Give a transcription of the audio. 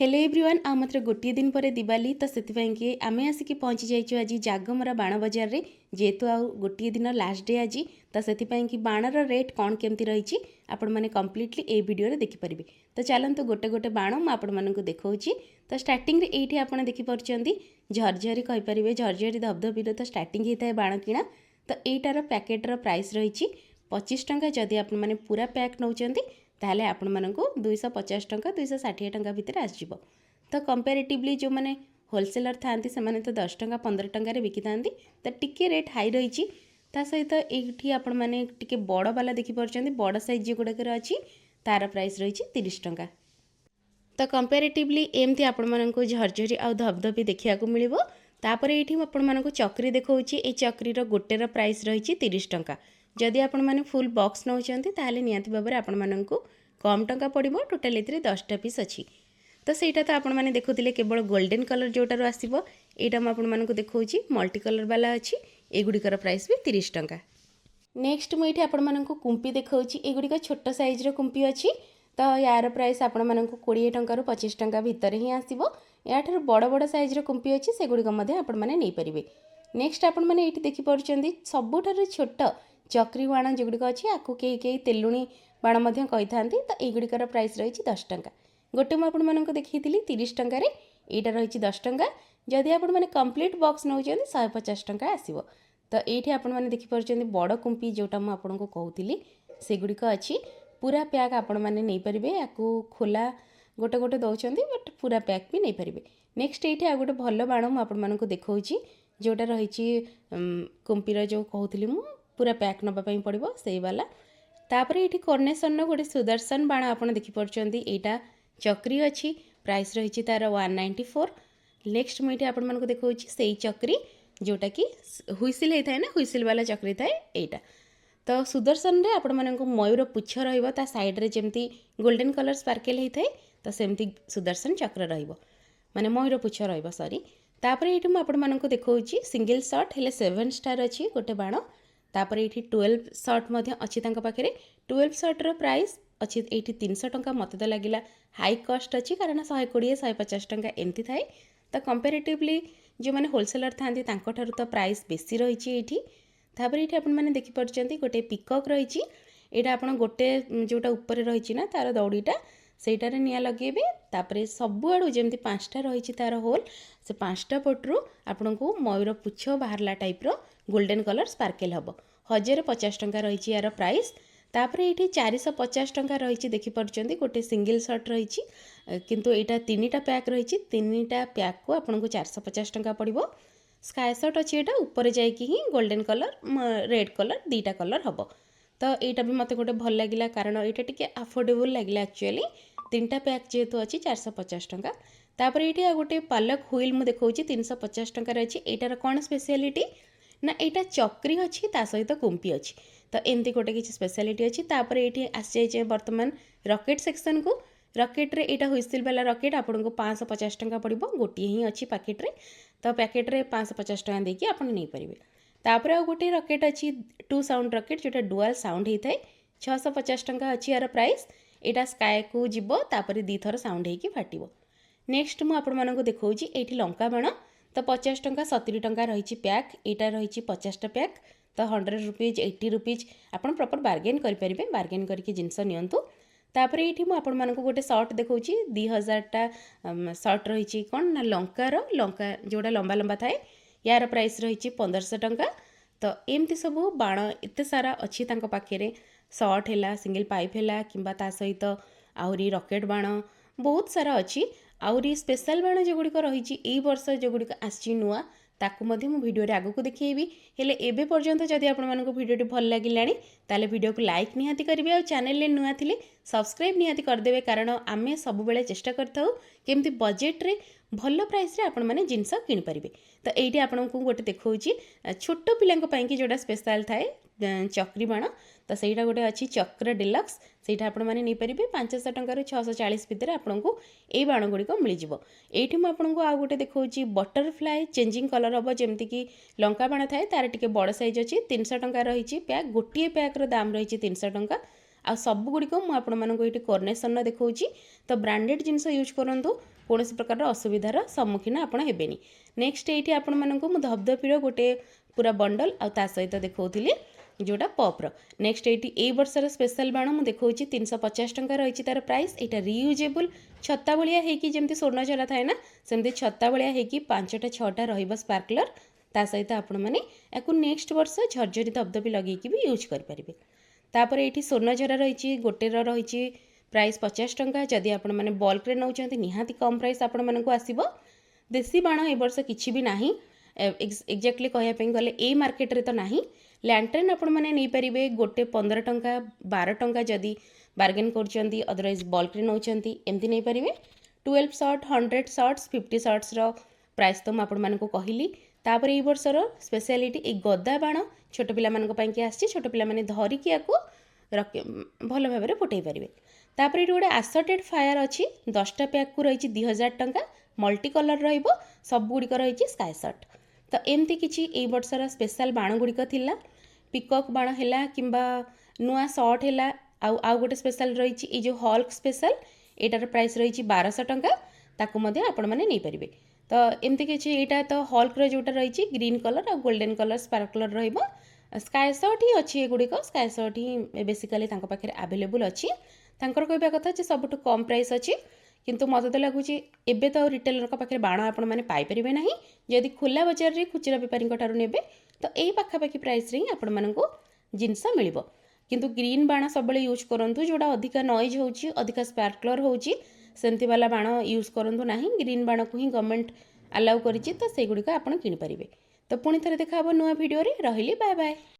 Hello everyone आ मात्र गोटे दिन पर दिवाली तो से आम आसिक पहुँची जाइए आज जागमरा बाण बजार रे जेहेतु आउ गोटे दिन लास्ट डे आज तो से बाणर रेट कौन केमती रही आपण मैंने कम्प्लीटली ए वीडियो देखिपारे। तो चलतु गोटे गोटे बाण मुझे देखा तो स्टार्टिंग ये आप देखिपुंट झरझरी कहींपर झरझरी धबधबी तो स्टार्टिंग होता है बाण किणा। तो यहीटार पैकेटर प्राइस रही 25 टंका जदि आप पूरा पैक नौ ताहले आपण मानकु 250 टंका 260 टंका भितर आसजिवो। तो कंपेरेटिवली जो मैंने होलसेलर थांती से माने तो 10 टंका 15 टंका रे बिकी थांती तो टिके रेट हाई रही। ता सहित एठी आपण माने टिके बड़ वाला देखि परचंदी बड़ साइज जे गुडा कर अछि तार प्राइस रही 30 टंका। तो कंपेरेटिवली एमती आपण मानकु झरझरी आ धबधबी देखिया को मिलिबो। तापर एठी आपण मानकु चक्री देखौछि ए चक्री रो गोटेर प्राइस रही 30 टंका। जदि आपण माने फुल बॉक्स नौचंती ताहले नियाती भाबरे आपण मानकु कम टंका पड़िबो। टोटल एथिरे 10टा पीस अछि। तो सेटा तो आपण माने देखुतिले केवल गोल्डन कलर जोटारो आसीबो एटा म आपण मानकु देखौछि मल्टी कलर वाला अछि एगुडीकर प्राइस भी 30 टंका। नेक्स्ट मु एठी आपण मानकु कुंपी देखौछि एगुडीक छोट साइज रो कुंपी अछि। तो यार प्राइस आपण मानकु 20 टंका रु 25 टंका भितर ही आसीबो। याठार बड़ बड़ साइज रो कुंपी अछि सेगुडीक मध्ये आपण माने नै परिबे। नेक्स्ट आपण माने एठी देखि परचंदी सबुठार छोट चक्री बाण जेगुड़िक अच्छी आपको कई तेलुणी बाण कही था। तो युड़िकर प्राइस रही 10 टंका। गोटे मुझे देखी 30 टंकार यहाँ रही 10 टंका। जदि आप कंप्लीट बॉक्स नौ 150 टंका आसो। तो ये आपने देखिपुंट बड़ कुंपी जोटा मुझे कहूली सेगुड़िक अच्छी पूरा पैक आपण मैंने नहीं पारे या खोला गोटे गोटे दौरान बट पूरा पैक भी नहीं पारे। नेक्स्ट ये आ गए भल बाण मुझे देखा जोटा रही कुंपीर जो कहूली मु पूरा पैक नापी पड़ो से वाला। तापर ये कर्नेसन गोटे सुदर्शन बाण आप देखिपुंट यहाँ चक्री अच्छी प्राइस रही तार 194। नेक्स्ट मुझे आपको देखा से चक्री जोटा कि हुईसिल होता है ना हुईसिल वाला चक्री थाए यहाँ। तो सुदर्शन रे आपण मानक मयूर पुछ रहा साइड्रे जमी गोल्डन कलर स्पार्केल होता है तो सेमती सुदर्शन चक्र माने मयूर पुछ रही सॉरी। तापर ये मुझे देखा सिंगल शॉट हेले 7 स्टार अच्छी गोटे बाण। तापर ये 12 शॉट अच्छी पाखे 12 शॉट्र प्राइस अच्छी ये 300 टंका। मत तो लगे हाई कस्ट अच्छी कारण 120 150 टंका एमती थाए। तो कंपेरेटिवली जो मैंने होलसेलर था तो प्राइस बेसी रही ये। तापर ये आपने देखिपुंट गोटे पिकॉक रही यहाँ आप गोटे जोटा ऊपर रही ना तार दौड़ीटा सेटारे निया लगेबे। तापर सबुआड़ू जमी 5टा रही तार होल से 5टा पटरू आपण को मयूर पुछ बाहरला टाइप्र गोल्डन कलर स्पार्केल हम 1050 टंका रही यार प्राइस। तापर ये 450 टंका रही देखिपुंट गोटे सिंगल शॉट रही किंतु यहाँ 3टा पैक रही 3टा पैक को आपको 450 टंका पड़ो। स्काई शॉट अच्छी यहाँ ऊपर जाकि ही गोल्डन कलर रेड कलर 2टा कलर हम। तो यहाँ भी मत गोटे भल लगे कारण यहाँ टी अफोर्डेबल लगे एक्चुअली 3टा पैक जेहेतु अच्छी 450 टंका। तापर ये गोटे पालक हुईल मुझे देखा 350 टंका अच्छी। यार कौन स्पेशलिटी ना यहाँ चक्री अच्छी ता सहित कुंपी अच्छी तो एमती गोटे किसी स्पेशलिटी अच्छी। तापर ये आसी जाए बर्तमान रकेट सेक्शन को रकेट्रे यहाँ हुईसिल वाला रकेट आपको 550 टंका पड़ो गोटे ही अच्छी पैकेट्रे। तो पैकेट्रे 550 टंका देकी आप नहीं पारे। तापर आ गोटे रकेट अच्छी 2 साउंड रकेट जोटा डुआल साउंड होता है 650 टंका अच्छी यार प्राइस। यहाँ स्काए को जीव तापर 2 थर साउंड होगी फाटो। नेक्स्ट मुझे देखा ये लंका बाण तो 50 टंका 70 टंका रही पैक यहाँ रही 50टा पैक तो 100 रुपीज 80 रुपीज आप प्रॉपर बार्गेन करेंगे बार्गेन करके जिनस नियंतु। तापर ये मुझे गोटे शर्ट देखा 2000टा शर्ट रही कौन ना लंका जोड़ा लंबा लंबा थाए यार प्राइस रही 1500 टंका। तो एमती सब बाण एत सारा अच्छी पाखे शर्ट है सिंगल पाइप है कि सहित आहरी रकेट बाण बहुत सारा अच्छी आहरी स्पेशल बाण जो गुड़िक रही यही वर्ष जो गुड़िक आसी नुआ ताकू मु वीडियो आगू को देखी हेले एबे पर्यंत जदि आपको वीडियो भल लगे ताले वीडियो को लाइक निहाती करेंगे और चैनल नुआ थिले सब्सक्राइब निहाती करदेवे कारण आमे सब बेले चेष्टा करथाउ केमती बजेट रे भल प्राइस रे आपण माने जिनस किनि परिबे। तो एठी आपनको गोटे देखौची छोटो पिलांको पई कि जोटा स्पेशल थाए चक्री बाण तो सहीटा गोटे अच्छी चक्र डिलक्स सेटा आपण माने नहीं पारे 500 टंका 640 भितर आपको ये बाण गुड़िक मिलଯିव। एठी मु आपनको आ गोटे देखौची बटरफ्लाई चेंजिंग कलर हम जमती कि लंका बाण थाए तार टिके बड़ साइज अच्छी 300 टंका रही पैक गोटे पैक्र दाम रही 300 टंका। आ सब गुड़िक मुझे कर्नेसन देखा तो ब्रांडेड जिनस यूज करूँ कौन प्रकार असुविधार सम्मुखीन आपण हेबेनी। नेक्स्ट ये आपण मानक मु धपधपीर गोटे पूरा बंडल आ ता सहित देखौली जोटा पप्र। नेक्स्ट ये वर्षर स्पेशल बाण मुझे देखा 350 टंका रही तार प्राइस। यहाँ रियूजेबल छत्ता भाया होगी जमी स्वर्ण झरा थाए ना सेमती छत्ता भाया होगी 5टा 6टा स्पार्कलर ता सहित आपण मैंने या नेक्स्ट वर्ष झरझरी धपधपी लगे भी यूज करेंगे। तापर ये स्वर्ण झरा रही गोटेर रही प्राइस 50 टंका। जदि आपण मैंने बल्क नौकरी निहाती कम प्राइस आपण मानक आसब। देसी बाण ए वर्ष किसी भी ना एक्जाक्टली कहवाई गले ए मार्केट रे तो नहीं। लैंटर्न आपण मैंने नहीं पारे गोटे 15 टंका 12 टंका जदि बार्गेन कर अदरवाइज बल्क नौकरी एमती नहीं पारे। 12 शर्ट 100 शर्ट्स 50 शर्ट्स प्राइस तो मुझे कहली। तापर ये वर्षर स्पेशलिटी ये गदा बाण छोट पिला आसी छोट पिला धरिकी भल भाव में फुटई पारे। तापर ये गोटे आसर्टेड फायर अच्छी 10टा पैक को रही 2000 टंका मल्टी कलर रबुड़ रही स्काई शर्ट। तो एमती किसी ए वर्षर स्पेशल बाण गुड़िक थिला पिकॉक बाण है कि नुआ शर्ट है आउ गोटे स्पेशल रही ये जो हल्क स्पेशल एटार प्राइस रही 1200 टंका ताकू मध्य आपण मैंने नहीं पारे। तो एमती किसी यहाँ तो हल्क जोटा रही ग्रीन कलर आ गोल्डन कलर स्पार्कलर रहिबो। स्काई शर्ट ही अच्छी एगुड़िक स्काई शर्ट ही बेसिकली पाखे आवेलेबल अच्छी। तांकर कहवा कथा जे सबुठ कम प्राइस अच्छी किंतु मत तो लगुच एबे तो रिटेलर पाखे बाण आपण मैंने पाइपर ना जदि खोला बजार रे खुचरा बेपारी ने तो यही पाखापाखि प्राइस रे आपण मानक जिनस मिल। किंतु ग्रीन बाण सब यूज करूँ जोड़ा अधिका नॉइज होची अधिका स्पार्कलर होची सेमती वाला बाण यूज करूँ ना। ग्रीन बाण को ही गवर्नमेंट अलाउ करिछि तो से गुड़िक आपण किनि परिबे। तो पुणी थे देखा नुआ वीडियो रे रहिली बाय बाय।